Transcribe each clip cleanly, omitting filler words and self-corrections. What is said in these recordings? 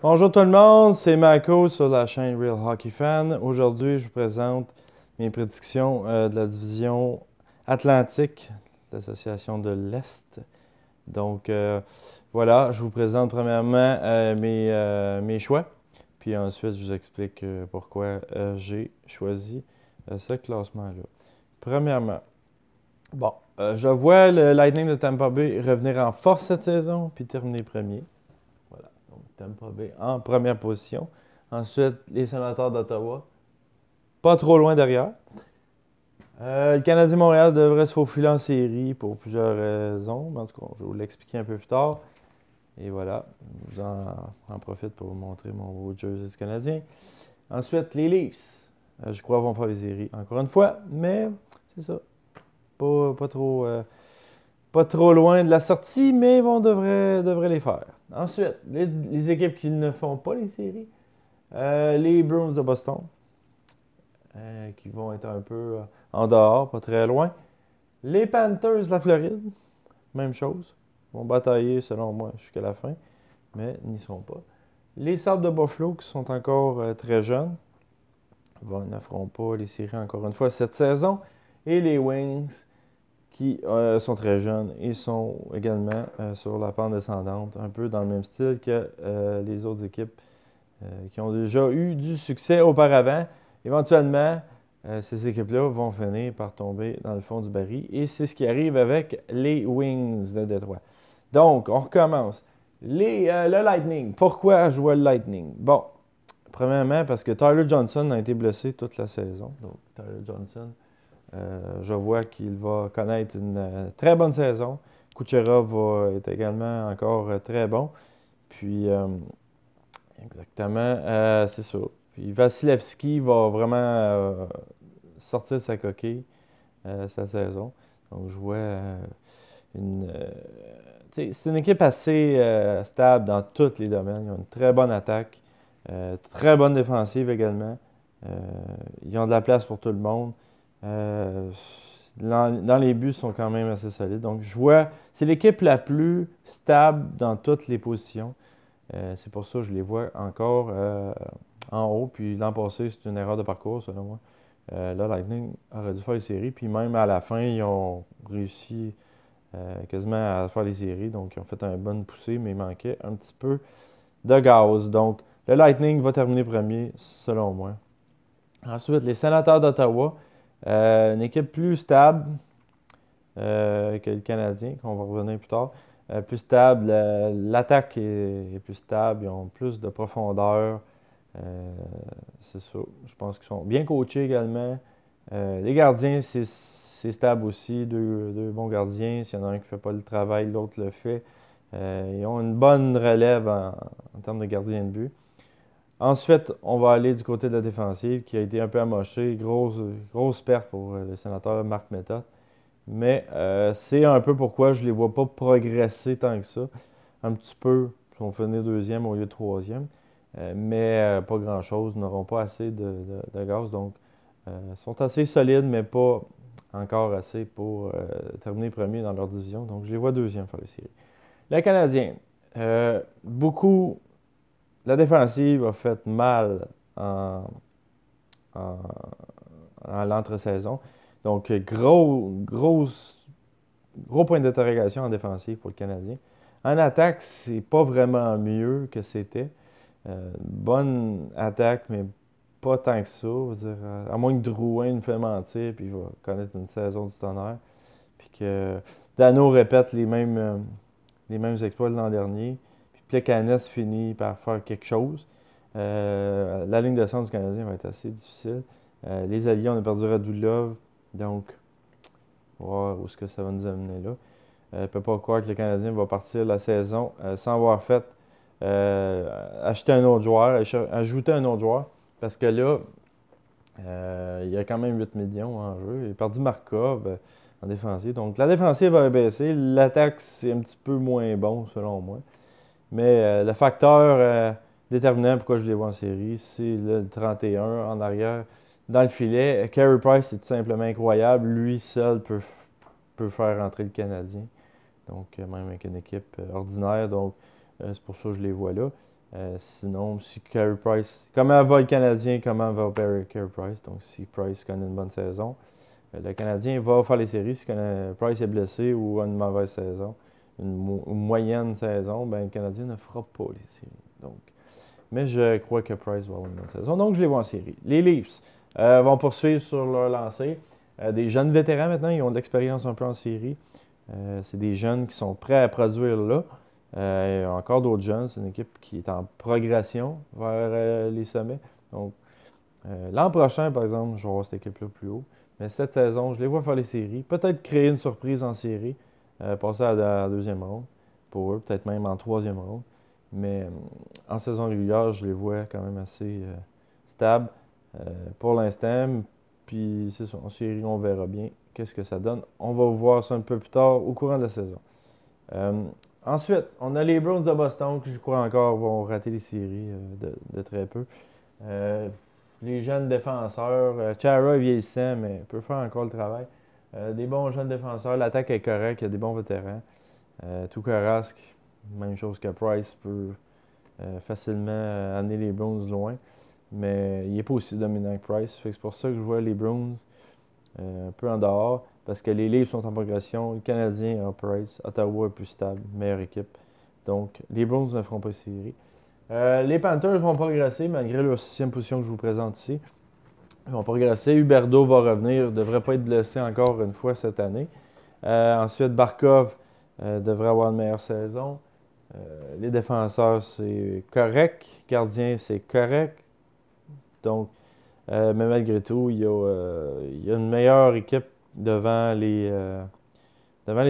Bonjour tout le monde, c'est Mako sur la chaîne Real Hockey Fan. Aujourd'hui, je vous présente mes prédictions de la division Atlantique, l'association de l'Est. Donc voilà, je vous présente premièrement mes choix, puis ensuite je vous explique pourquoi j'ai choisi ce classement-là. Premièrement, je vois le Lightning de Tampa Bay revenir en force cette saison, puis terminer premier. Voilà. Donc, Tampa Bay en première position. Ensuite, les Sénateurs d'Ottawa, pas trop loin derrière. Le Canadien Montréal devrait se faufiler en série pour plusieurs raisons. Mais en tout cas, je vais vous l'expliquer un peu plus tard. Et voilà, je vous en profite pour vous montrer mon beau jersey du Canadien. Ensuite, les Leafs. Je crois qu'ils vont faire les séries encore une fois, mais c'est ça. Pas trop, pas trop loin de la sortie, mais devraient les faire. Ensuite, les équipes qui ne font pas les séries. Les Bruins de Boston, qui vont être un peu en dehors, pas très loin. Les Panthers de la Floride, même chose. Ils vont batailler, selon moi, jusqu'à la fin, mais n'y seront pas. Les Sabres de Buffalo, qui sont encore très jeunes, n'affronteront pas les séries encore une fois cette saison. Et les Wings, qui sont très jeunes et sont également sur la pente descendante, un peu dans le même style que les autres équipes qui ont déjà eu du succès auparavant. Éventuellement, ces équipes-là vont finir par tomber dans le fond du baril. Et c'est ce qui arrive avec les Wings de Détroit. Donc, on recommence. Le Lightning. Pourquoi je vois le Lightning? Bon, premièrement, parce que Tyler Johnson a été blessé toute la saison. Donc, Tyler Johnson, je vois qu'il va connaître une très bonne saison. Kucherov va être également encore très bon. Puis, exactement, c'est ça. Puis Vasilevski va vraiment sortir sa coquille sa saison. Donc je vois une. C'est une équipe assez stable dans tous les domaines. Ils ont une très bonne attaque, très bonne défensive également. Euh, ils ont de la place pour tout le monde. Euh, dans les buts, ils sont quand même assez solides. Donc je vois, c'est l'équipe la plus stable dans toutes les positions. C'est pour ça que je les vois encore en haut. Puis l'an passé, c'est une erreur de parcours, selon moi. Là, Lightning aurait dû faire les séries. Puis même à la fin, ils ont réussi quasiment à faire les séries. Donc, ils ont fait une bonne poussée, mais il manquait un petit peu de gaz. Donc, le Lightning va terminer premier, selon moi. Ensuite, les Sénateurs d'Ottawa. Une équipe plus stable que le Canadien, qu'on va revenir plus tard. Plus stable, l'attaque est plus stable, ils ont plus de profondeur. C'est ça. Je pense qu'ils sont bien coachés également. Les gardiens, c'est stable aussi. Deux bons gardiens. S'il y en a un qui ne fait pas le travail, l'autre le fait. Ils ont une bonne relève en termes de gardien de but. Ensuite, on va aller du côté de la défensive qui a été un peu amochée. Grosse perte pour le sénateur Marc Method. Mais c'est un peu pourquoi je ne les vois pas progresser tant que ça. Un petit peu, ils vont finir deuxième au lieu de troisième. Mais pas grand-chose, n'auront pas assez de gaz. Donc, ils sont assez solides, mais pas encore assez pour terminer premier dans leur division. Donc, je les vois deuxième faire les séries. Les Canadiens, beaucoup, la défensive a fait mal en, en, en l'entre-saison. Donc, gros point d'interrogation en défensive pour le Canadien. En attaque, c'est pas vraiment mieux que c'était. Bonne attaque, mais pas tant que ça. Dire, à moins que Drouin nous fait mentir, puis il va connaître une saison du tonnerre. Puis que Dano répète les mêmes exploits de l'an dernier. Puis Plekanec finit par faire quelque chose. La ligne de centre du Canadien va être assez difficile. Les alliés, on a perdu Radulov. Donc, on va voir où est-ce que ça va nous amener là. Je ne peux pas croire que le Canadien va partir la saison sans avoir fait acheter un autre joueur, ajouter un autre joueur. Parce que là, il y a quand même 8 millions en jeu. Il a perdu Markov en défensive. Donc la défensive va baisser. L'attaque, c'est un petit peu moins bon selon moi. Mais le facteur déterminant pourquoi je les vois en série, c'est le 31 en arrière dans le filet. Carey Price est tout simplement incroyable. Lui seul peut faire rentrer le Canadien. Donc, même avec une équipe ordinaire. Donc, c'est pour ça que je les vois là. Sinon, si Carey Price, comment va le Canadien, comment va Carey Price? Donc, si Price connaît une bonne saison, le Canadien va faire les séries. Si Price est blessé ou a une mauvaise saison, une moyenne saison, ben, le Canadien ne fera pas les séries. Donc, mais je crois que Price va avoir une bonne saison. Donc, je les vois en série. Les Leafs vont poursuivre sur leur lancée. Des jeunes vétérans maintenant, ils ont de l'expérience un peu en série. C'est des jeunes qui sont prêts à produire là. Encore d'autres jeunes. C'est une équipe qui est en progression vers les sommets. Donc, l'an prochain, par exemple, je vais voir cette équipe-là plus haut. Mais cette saison, je les vois faire les séries. Peut-être créer une surprise en série. Passer à la deuxième ronde pour eux. Peut-être même en troisième ronde. Mais en saison régulière, je les vois quand même assez stables pour l'instant. Puis c'est ça, en série, on verra bien qu'est-ce que ça donne. On va voir ça un peu plus tard au courant de la saison. Ensuite, on a les Bruins de Boston qui, je crois encore, vont rater les séries de très peu. Les jeunes défenseurs, Chara est vieillissant, mais peut faire encore le travail. Des bons jeunes défenseurs, l'attaque est correcte, il y a des bons vétérans. Tuukka, même chose que Price, peut facilement amener les Bruins loin. Mais il n'est pas aussi dominant que Price. C'est pour ça que je vois les Bruins un peu en dehors. Parce que les Leafs sont en progression. Le Canadien en Price. Ottawa est plus stable. Meilleure équipe. Donc, les Bruins ne feront pas série. Les Panthers vont progresser malgré leur 6e position que je vous présente ici. Ils vont progresser. Huberdeau va revenir. Il ne devrait pas être blessé encore une fois cette année. Ensuite, Barkov devrait avoir une meilleure saison. Les défenseurs, c'est correct. Gardien, c'est correct. Donc, mais malgré tout, il y a une meilleure équipe devant les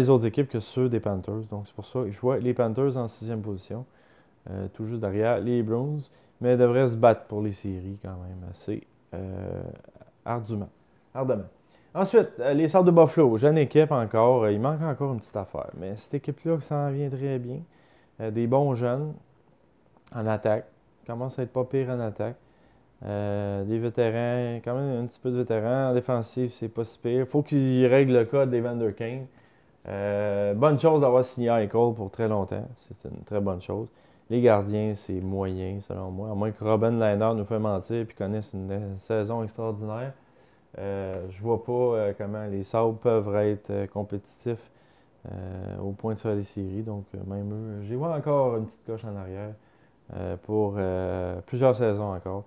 autres équipes que ceux des Panthers. Donc, c'est pour ça que je vois les Panthers en 6e position, tout juste derrière les Bruins, mais ils devraient se battre pour les séries quand même assez ardemment. Ensuite, les Sabres de Buffalo, jeune équipe encore, il manque encore une petite affaire, mais cette équipe-là s'en vient très bien. Des bons jeunes en attaque, commence à être pas pire en attaque. Des vétérans, quand même un petit peu de vétérans. En défensif, c'est pas si pire. Il faut qu'ils règlent le code des Vander Kane. Bonne chose d'avoir signé Eichel pour très longtemps. C'est une très bonne chose. Les gardiens, c'est moyen, selon moi. À moins que Robin Lehner nous fait mentir et connaisse une saison extraordinaire. Je vois pas comment les Sabres peuvent être compétitifs au point de faire des séries. Donc, même eux, j'y vois encore une petite coche en arrière pour plusieurs saisons encore.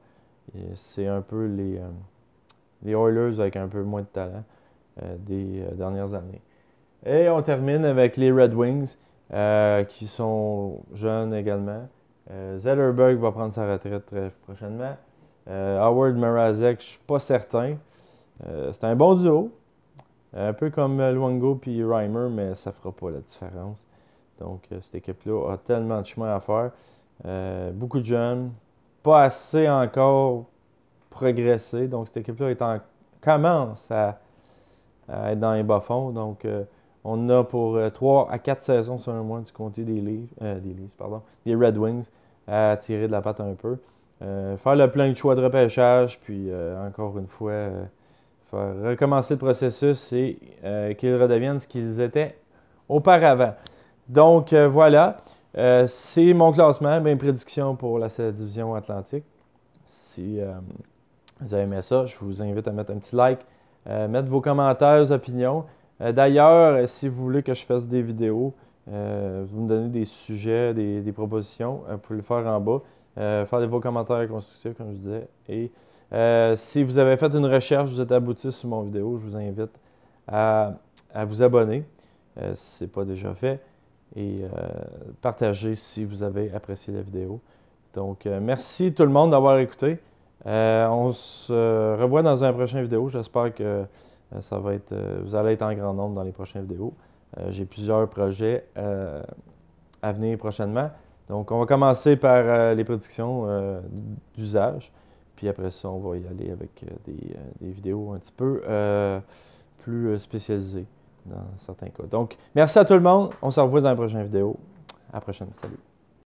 C'est un peu les Oilers avec un peu moins de talent des dernières années. Et on termine avec les Red Wings qui sont jeunes également. Zetterberg va prendre sa retraite très prochainement. Howard Mrazek, je ne suis pas certain. C'est un bon duo. Un peu comme Luongo et Reimer, mais ça ne fera pas la différence. Donc, cette équipe-là a tellement de chemin à faire. Beaucoup de jeunes. Pas assez encore progressé. Donc, cette équipe-là commence à être dans les bas-fonds. Donc, on a pour 3 à 4 saisons, selon moi, du côté des Red Wings, à tirer de la patte un peu. Faire le plein de choix de repêchage, puis encore une fois, faire recommencer le processus et qu'ils redeviennent ce qu'ils étaient auparavant. Donc, voilà. C'est mon classement, mes prédictions pour la division Atlantique. Si vous avez aimé ça, je vous invite à mettre un petit like, mettre vos commentaires, vos opinions. D'ailleurs, si vous voulez que je fasse des vidéos, vous me donnez des sujets, des propositions, vous pouvez le faire en bas. Faire vos commentaires constructifs, comme je disais. Et si vous avez fait une recherche, vous êtes abouti sur mon vidéo, je vous invite à vous abonner si ce n'est pas déjà fait. Et partager si vous avez apprécié la vidéo. Donc, merci tout le monde d'avoir écouté. On se revoit dans une prochaine vidéo. J'espère que ça va être, vous allez être en grand nombre dans les prochaines vidéos. J'ai plusieurs projets à venir prochainement. Donc, on va commencer par les prédictions d'usage. Puis après ça, on va y aller avec des vidéos un petit peu plus spécialisées dans certains cas. Donc, merci à tout le monde. On se revoit dans la prochaine vidéo. À la prochaine. Salut.